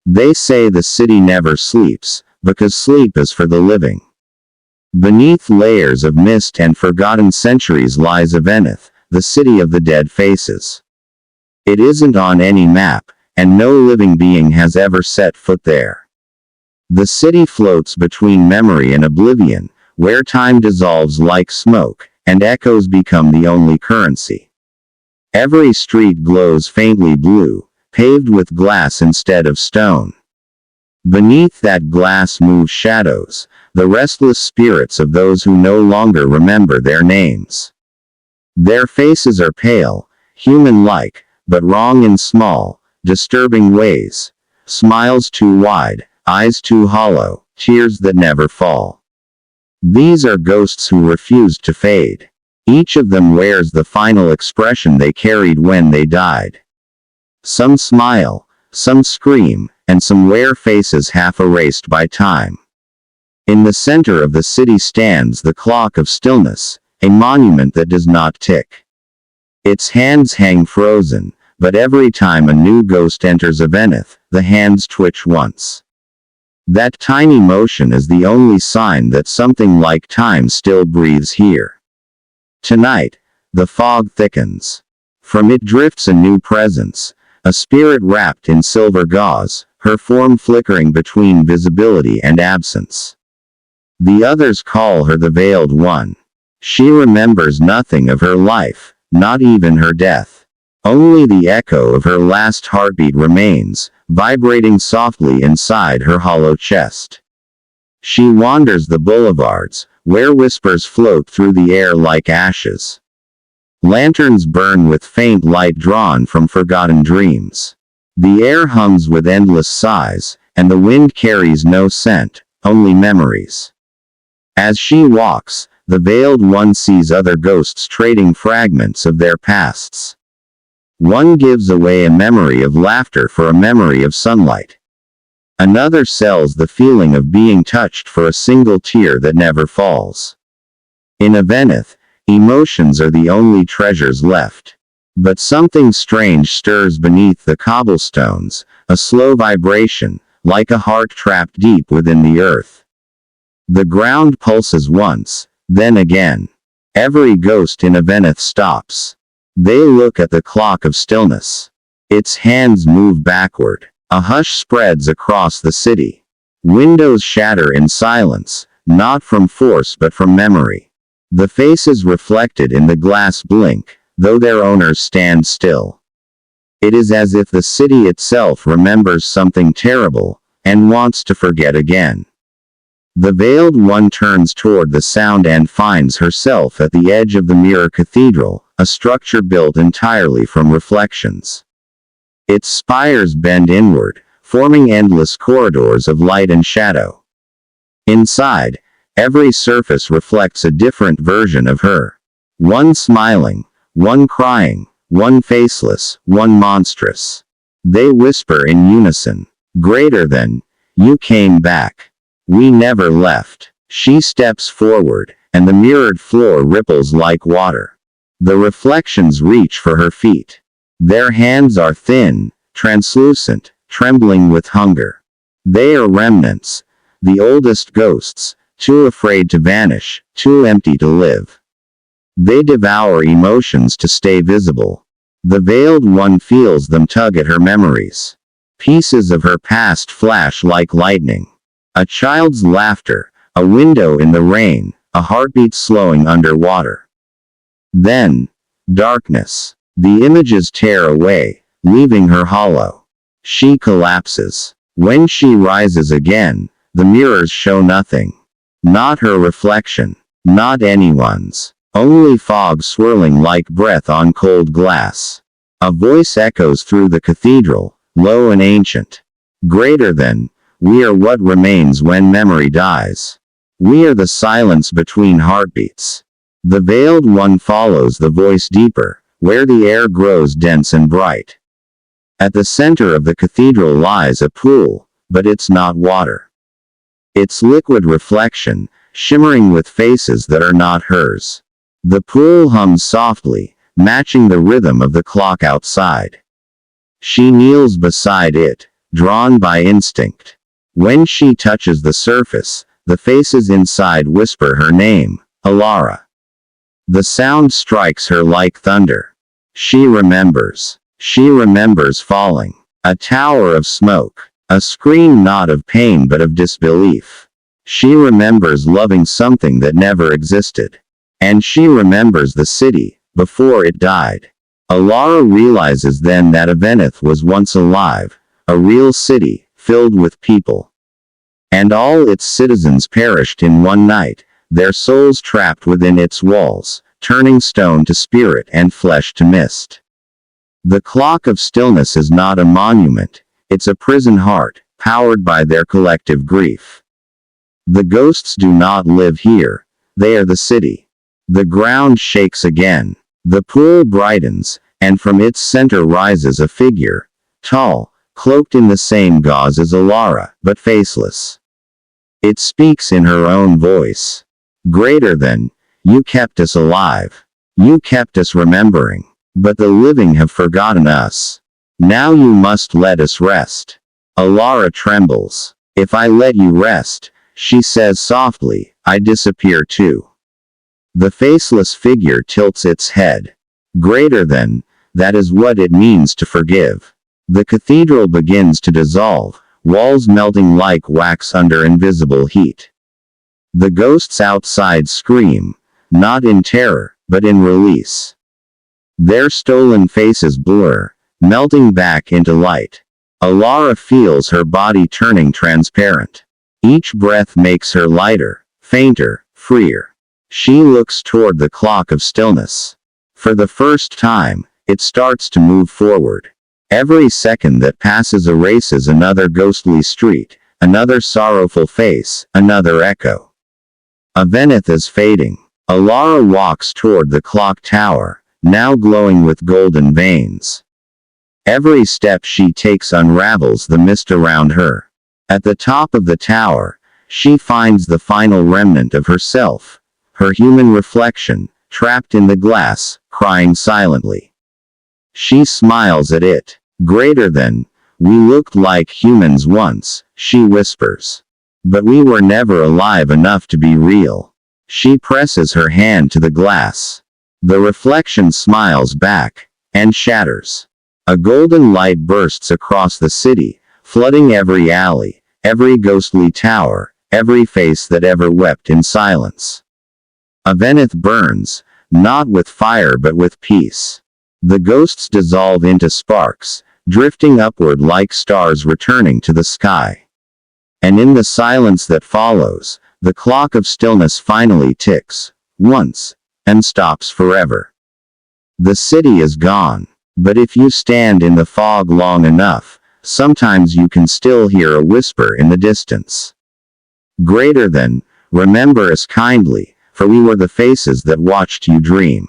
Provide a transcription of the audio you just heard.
They say the city never sleeps, because sleep is for the living. Beneath layers of mist and forgotten centuries lies Avenith, the city of the dead faces. It isn't on any map, and no living being has ever set foot there. The city floats between memory and oblivion, where time dissolves like smoke, and echoes become the only currency. Every street glows faintly blue, paved with glass instead of stone. Beneath that glass move shadows, the restless spirits of those who no longer remember their names. Their faces are pale, human-like, but wrong in small, disturbing ways. Smiles too wide, eyes too hollow, tears that never fall. These are ghosts who refused to fade. Each of them wears the final expression they carried when they died. Some smile, some scream, and some wear faces half erased by time. In the center of the city stands the clock of stillness, a monument that does not tick. Its hands hang frozen, but every time a new ghost enters Avenith, the hands twitch once. That tiny motion is the only sign that something like time still breathes here. Tonight, the fog thickens. From it drifts a new presence, a spirit wrapped in silver gauze, her form flickering between visibility and absence. The others call her the Veiled One. She remembers nothing of her life, not even her death. Only the echo of her last heartbeat remains, vibrating softly inside her hollow chest. She wanders the boulevards, where whispers float through the air like ashes. Lanterns burn with faint light drawn from forgotten dreams. The air hums with endless sighs, and the wind carries no scent, only memories. As she walks, the Veiled One sees other ghosts trading fragments of their pasts. One gives away a memory of laughter for a memory of sunlight. Another sells the feeling of being touched for a single tear that never falls. In Avenith, emotions are the only treasures left. But something strange stirs beneath the cobblestones, a slow vibration, like a heart trapped deep within the earth. The ground pulses once, then again. Every ghost in Avenith stops. They look at the clock of stillness. Its hands move backward. A hush spreads across the city. Windows shatter in silence, not from force but from memory. The faces reflected in the glass blink, though their owners stand still. It is as if the city itself remembers something terrible, and wants to forget again. The Veiled One turns toward the sound and finds herself at the edge of the Mirror Cathedral, a structure built entirely from reflections. Its spires bend inward, forming endless corridors of light and shadow. Inside, every surface reflects a different version of her. One smiling, one crying, one faceless, one monstrous. They whisper in unison, "Greater than, you came back. We never left." She steps forward, and the mirrored floor ripples like water. The reflections reach for her feet. Their hands are thin, translucent, trembling with hunger. They are remnants, the oldest ghosts, too afraid to vanish, too empty to live. They devour emotions to stay visible. The Veiled One feels them tug at her memories. Pieces of her past flash like lightning. A child's laughter, a window in the rain, a heartbeat slowing underwater. Then, darkness. The images tear away, leaving her hollow. She collapses. When she rises again, the mirrors show nothing. Not her reflection. Not anyone's. Only fog swirling like breath on cold glass. A voice echoes through the cathedral, low and ancient. "Greater than, we are what remains when memory dies. We are the silence between heartbeats." The Veiled One follows the voice deeper, where the air grows dense and bright. At the center of the cathedral lies a pool, but it's not water. It's liquid reflection, shimmering with faces that are not hers. The pool hums softly, matching the rhythm of the clock outside. She kneels beside it, drawn by instinct. When she touches the surface, the faces inside whisper her name, Alara. The sound strikes her like thunder. She remembers. She remembers falling. A tower of smoke. A scream not of pain but of disbelief. She remembers loving something that never existed. And she remembers the city, before it died. Alara realizes then that Avenith was once alive, a real city, filled with people. And all its citizens perished in one night, their souls trapped within its walls, turning stone to spirit and flesh to mist. The clock of stillness is not a monument, it's a prison heart, powered by their collective grief. The ghosts do not live here, they are the city. The ground shakes again. The pool brightens, and from its center rises a figure, tall, cloaked in the same gauze as Alara, but faceless. It speaks in her own voice. Greater than, you kept us alive. You kept us remembering. But the living have forgotten us. Now you must let us rest. Alara trembles. If I let you rest, she says softly, I disappear too. The faceless figure tilts its head. Greater than, that is what it means to forgive. The cathedral begins to dissolve, walls melting like wax under invisible heat. The ghosts outside scream, not in terror, but in release. Their stolen faces blur, melting back into light. Alara feels her body turning transparent. Each breath makes her lighter, fainter, freer. She looks toward the clock of stillness. For the first time, it starts to move forward. Every second that passes erases another ghostly street, another sorrowful face, another echo. Avenith is fading. Alara walks toward the clock tower, now glowing with golden veins. Every step she takes unravels the mist around her. At the top of the tower, she finds the final remnant of herself, her human reflection, trapped in the glass, crying silently. She smiles at it. Greater than, we looked like humans once, she whispers. But we were never alive enough to be real. She presses her hand to the glass. The reflection smiles back, and shatters. A golden light bursts across the city, flooding every alley, every ghostly tower, every face that ever wept in silence. Avenith burns, not with fire but with peace. The ghosts dissolve into sparks, drifting upward like stars returning to the sky. And in the silence that follows, the clock of stillness finally ticks, once, and stops forever. The city is gone. But if you stand in the fog long enough, sometimes you can still hear a whisper in the distance. Greater than, remember us kindly, for we were the faces that watched you dream.